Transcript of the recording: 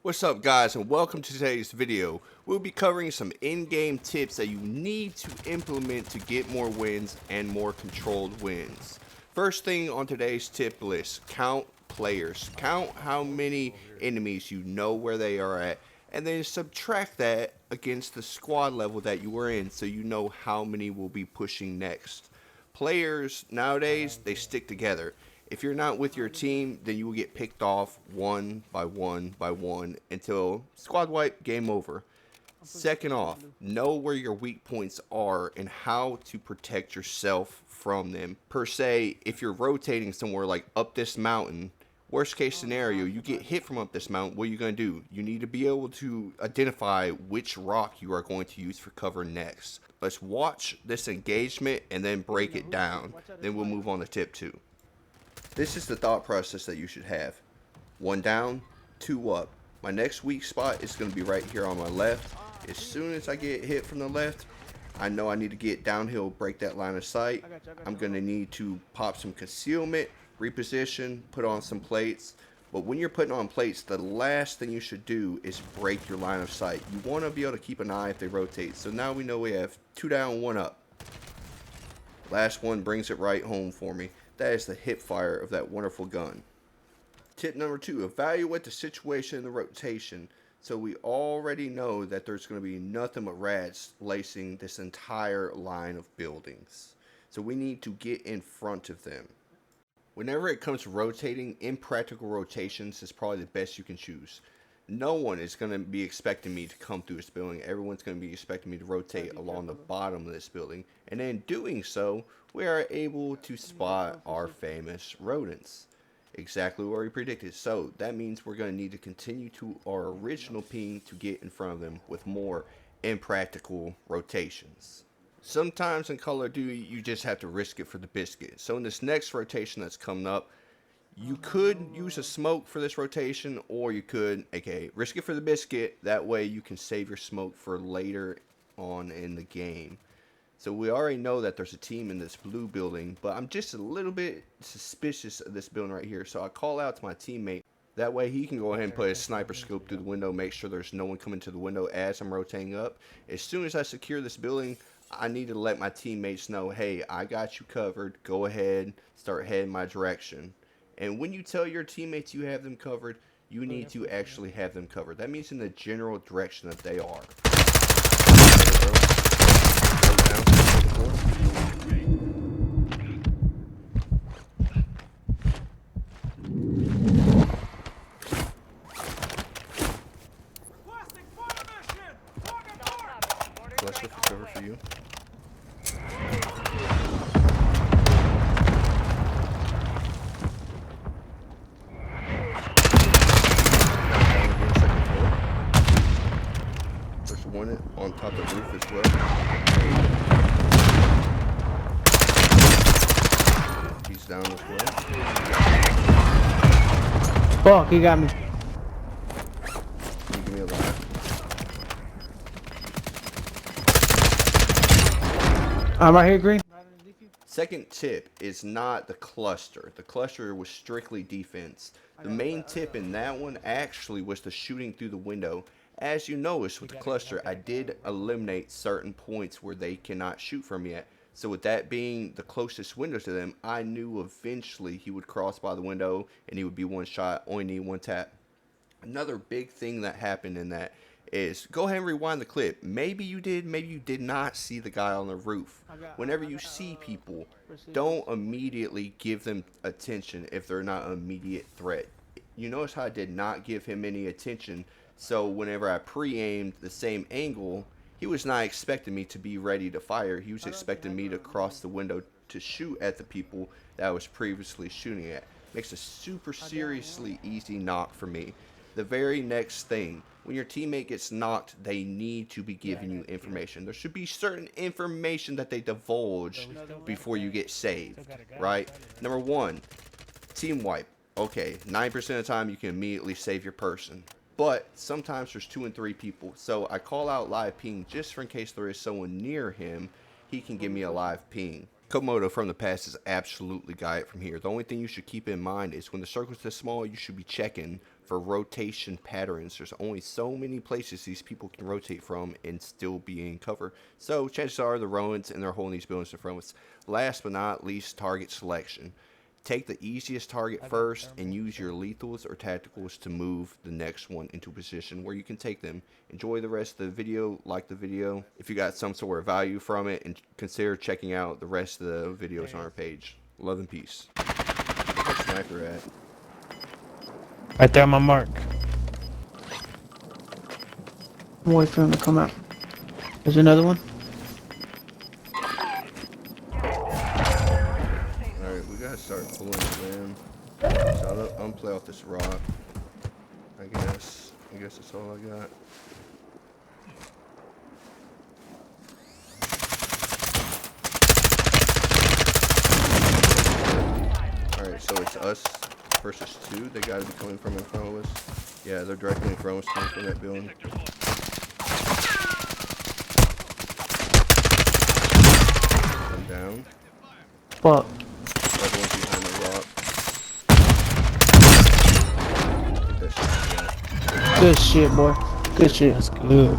What's up guys, and welcome to today's video. We'll be covering some in-game tips that you need to implement to get more wins and more controlled wins. First thing on today's tip list, count players. Count how many enemies you know where they are at, and then subtract that against the squad level that you were in so you know how many will be pushing next. Players nowadays, they stick together. If you're not with your team, then you will get picked off one by one by one until squad wipe, game over. Second off, know where your weak points are and how to protect yourself from them. Per se, if you're rotating somewhere like up this mountain, worst case scenario, you get hit from up this mountain, what are you going to do? You need to be able to identify which rock you are going to use for cover next. Let's watch this engagement and then break it down. Then we'll move on to tip 2. This is the thought process that you should have. 1 down, 2 up. My next weak spot is going to be right here on my left. As soon as I get hit from the left, I know I need to get downhill, break that line of sight. I'm going to need to pop some concealment, reposition, put on some plates. But when you're putting on plates, the last thing you should do is break your line of sight. You want to be able to keep an eye if they rotate. So now we know we have 2 down, 1 up. Last one brings it right home for me. That is the hip fire of that wonderful gun. Tip number 2, evaluate the situation in the rotation. So we already know that there's going to be nothing but rats lacing this entire line of buildings. So we need to get in front of them. Whenever it comes to rotating, impractical rotations is probably the best you can choose. No one is going to be expecting me to come through this building. Everyone's going to be expecting me to rotate along the bottom of this building. And in doing so, we are able to spot our famous rodents. Exactly what we predicted. So that means we're going to need to continue to our original ping to get in front of them with more impractical rotations. Sometimes in Call of Duty, you just have to risk it for the biscuit. So in this next rotation that's coming up, you could use a smoke for this rotation, or you could, aka, risk it for the biscuit. That way you can save your smoke for later on in the game. So we already know that there's a team in this blue building, but I'm just a little bit suspicious of this building right here. So I call out to my teammate. That way he can go ahead and put his sniper scope through the window, make sure there's no one coming to the window as I'm rotating up. As soon as I secure this building, I need to let my teammates know, hey, I got you covered. Go ahead, start heading my direction. And when you tell your teammates you have them covered, you need to actually have them covered. That means in the general direction that they are. Let's look for cover for you. There's one on top of the roof as well. He's down as well. Fuck, he got me. Can you give me a line? I'm right here, Green. Second tip is not the cluster. The cluster was strictly defense. The main tip in that one actually was the shooting through the window. As you noticed with the cluster, I did eliminate certain points where they cannot shoot from yet. So with that being the closest window to them, I knew eventually he would cross by the window and he would be one shot, only need one tap. Another big thing that happened in that is, go ahead and rewind the clip. Maybe you did, maybe you did not see the guy on the roof. Whenever you see people, don't immediately give them attention if they're not an immediate threat. You notice how I did not give him any attention, so whenever I pre-aimed the same angle, he was not expecting me to be ready to fire. He was expecting me to cross the window to shoot at the people that I was previously shooting at. Makes a super seriously easy knock for me. The very next thing, when your teammate gets knocked, they need to be giving you information. There should be certain information that they divulge before you get saved, right? Number 1, team wipe. Okay, 9% of the time you can immediately save your person. But sometimes there's 2 and 3 people. So I call out live ping just for in case there is someone near him, he can give me a live ping. Komodo from the past is absolutely got it from here. The only thing you should keep in mind is when the circle's this small, you should be checking for rotation patterns. There's only so many places these people can rotate from and still be in cover. So chances are the Rowan's and they're holding these buildings in front of us. Last but not least, target selection. Take the easiest target first and use your lethals or tacticals to move the next one into a position where you can take them. Enjoy the rest of the video, like the video if you got some sort of value from it, and consider checking out the rest of the videos on our page. Love and peace. Where's the sniper at? Right there on my mark. I'm waiting for him to come out. There's another one. Alright, we gotta start pulling them. So I'm play off this rock. I guess that's all I got. Alright, so it's us versus 2. They gotta be coming from in front of us. Yeah, they're directly in front of us, coming from that building. I'm down. Fuck. Everyone's behind the rock. Get that shit. Good shit, boy. Good shit. That's good.